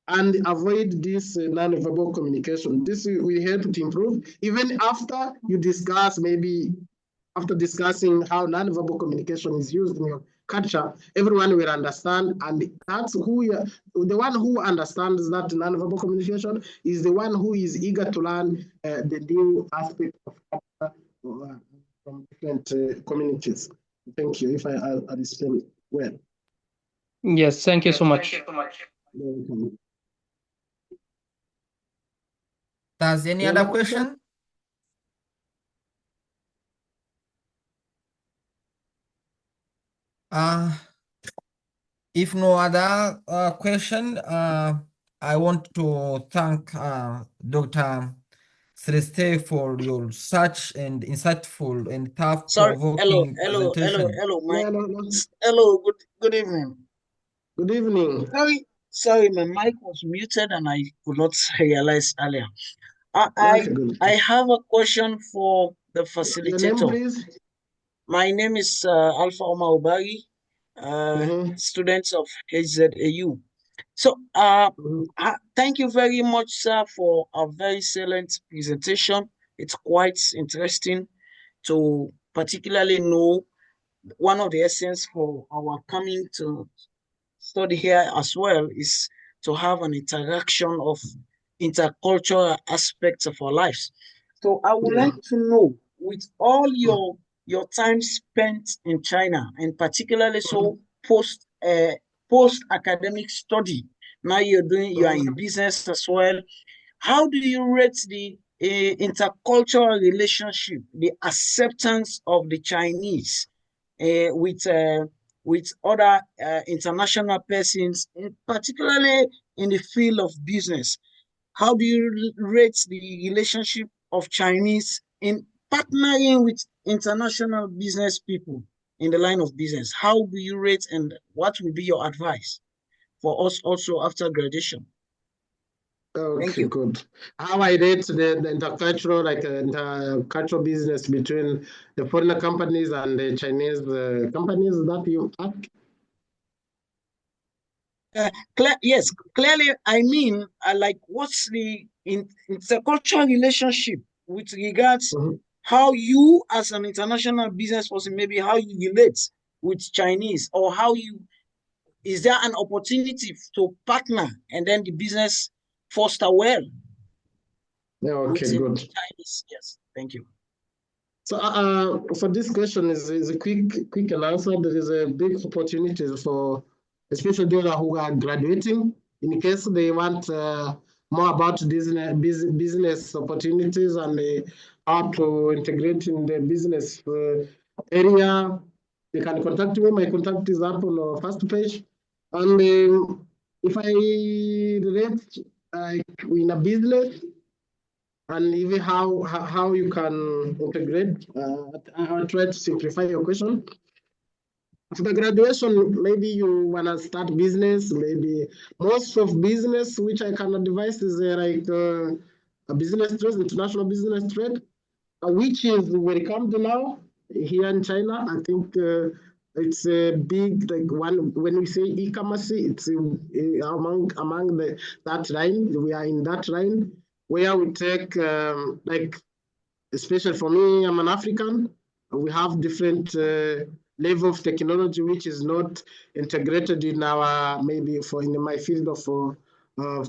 and avoid this non-verbal communication. This will help to improve. Even after you discuss, maybe after discussing how non-verbal communication is used in your culture, everyone will understand, and that's the one who understands that non-verbal communication is the one who is eager to learn the new aspect of culture from different communities. Thank you, if I explained well. Yes, thank you so much. Welcome. Does any other question? If no other question, I want to thank Dr. Celeste for your such and insightful and thought-provoking presentation. Hello, good evening. Good evening. Sorry, my mic was muted and I could not realize earlier. I have a question for the facilitator. Your name, please? My name is Alpha Omar Obari, students of HZAU. So, thank you very much, sir, for a very excellent presentation. It's quite interesting to particularly know one of the essence for our coming to study here as well is to have an interaction of intercultural aspects of our lives. So I would like to know, with all your time spent in China, and particularly so post academic study, now you are in business as well. How do you rate the intercultural relationship, the acceptance of the Chinese with other international persons, particularly in the field of business? How do you rate the relationship of Chinese in partnering with international business people in the line of business? How do you rate, and what will be your advice for us also after graduation? Okay, good. How I rate the intercultural, intercultural business between the foreign companies and the Chinese companies that you ask? Yes, clearly. I mean, what's the intercultural relationship with regards how you, as an international business person, maybe how you relate with Chinese, or is there an opportunity to partner and then the business foster well? Okay, good. Chinese, yes, thank you. So for this question is a quick answer. There is a big opportunity for especially those who are graduating, in case they want more about business opportunities and how to integrate in the business area. They can contact me. My contact is up on the first page. And if I relate in a business, and even how you can integrate, I'll try to simplify your question. After graduation, maybe you want to start business. Maybe most of business which I can advise is a business trade, international business trade, which is welcomed now here in China. I think it's a big, like, one. When we say e-commerce, it's among that line. We are in that line where we take especially for me, I'm an African. We have different level of technology which is not integrated in our, maybe in my field of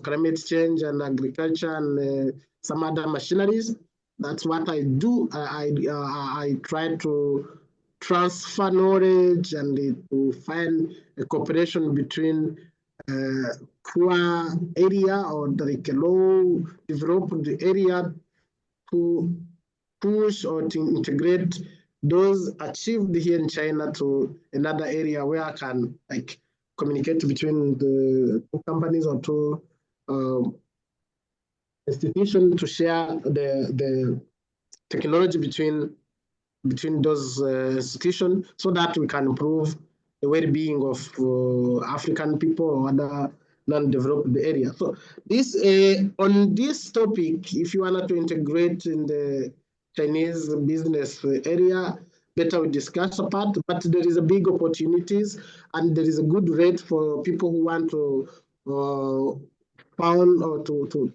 climate change and agriculture and some other machineries. That's what I do. I try to transfer knowledge and to find a cooperation between poor area or like a low developed area to push or to integrate those achieved here in China to another area where I can communicate between the two companies or two institutions to share the technology between those institutions, so that we can improve the well-being of African people or other non-developed areas. So this on this topic, if you want to integrate in the Chinese business area, better we discuss apart, but there is a big opportunities and there is a good rate for people who want to found or to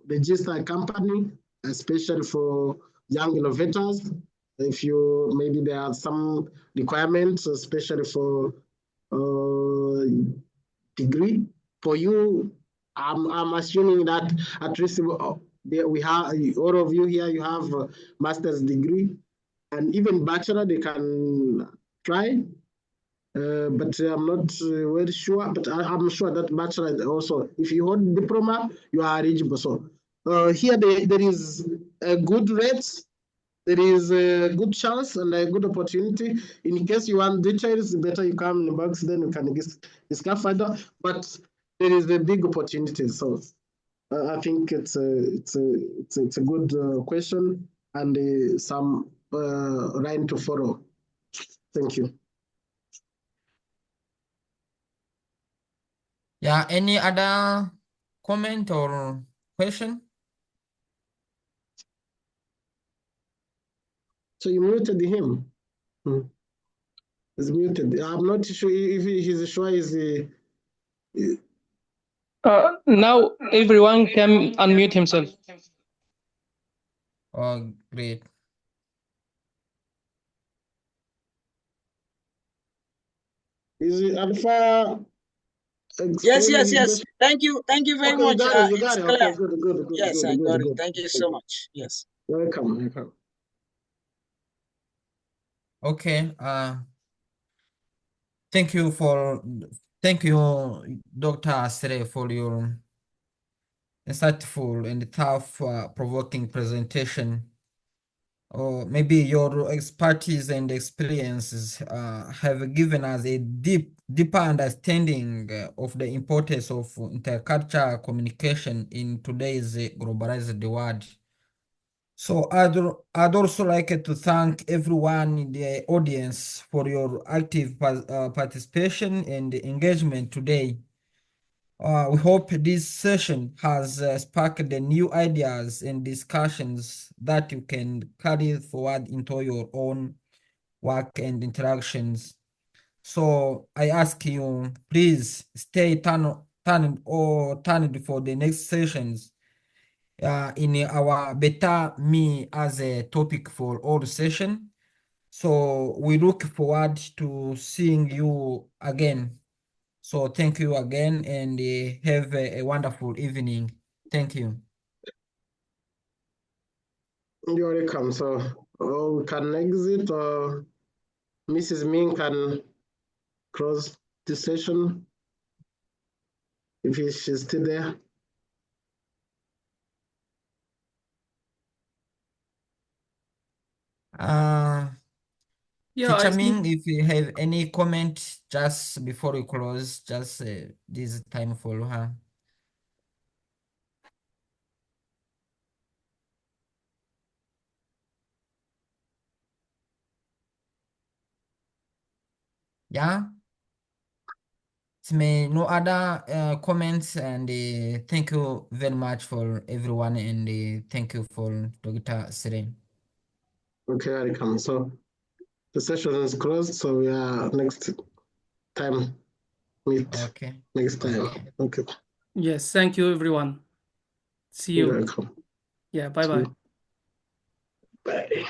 register a company, especially for young innovators. If you maybe there are some requirements, especially for degree for you. I'm assuming that at least we have all of you here. You have a master's degree and even bachelor. They can try. But I'm not very sure. But I'm sure that bachelor also, if you hold diploma, you are eligible. So here there is a good rate, there is a good chance and a good opportunity. In case you want details, better you come in the box, then you can discuss further. But there is a big opportunity. So I think it's a good question and some line to follow. Thank you. Yeah, any other comment or question? So you muted him. He's muted. I'm not sure if he's sure Now everyone can unmute himself. Oh, great. Is Alpha Yes. explaining? Thank you very Okay, you much. got it. You got It's it. clear. Okay, good. Yes, I got it. Good. Thank you so much. Yes. Welcome. Okay. Thank you, Dr. Asre, for your insightful and thought-provoking presentation. Or maybe your expertise and experiences have given us a deeper understanding of the importance of intercultural communication in today's globalized world. So I'd also like to thank everyone in the audience for your active participation and engagement today. We hope this session has sparked the new ideas and discussions that you can carry forward into your own work and interactions. So I ask you, please stay tuned for the next sessions in our Better Me as a topic for all session. So we look forward to seeing you again. So thank you again and have a wonderful evening. Thank you. You're welcome. So we can exit or Mrs. Ming can close the session if she's still there. Teacher Ming, if you have any comment just before we close, just this time for her. Yeah. No other comments, and thank you very much for everyone, and thank you for Dr. Siren. Okay, welcome. So the session is closed, so we are next time meet. Okay. Next time. Okay. Yes, thank you everyone. See you. You're welcome. Yeah, bye-bye. Bye.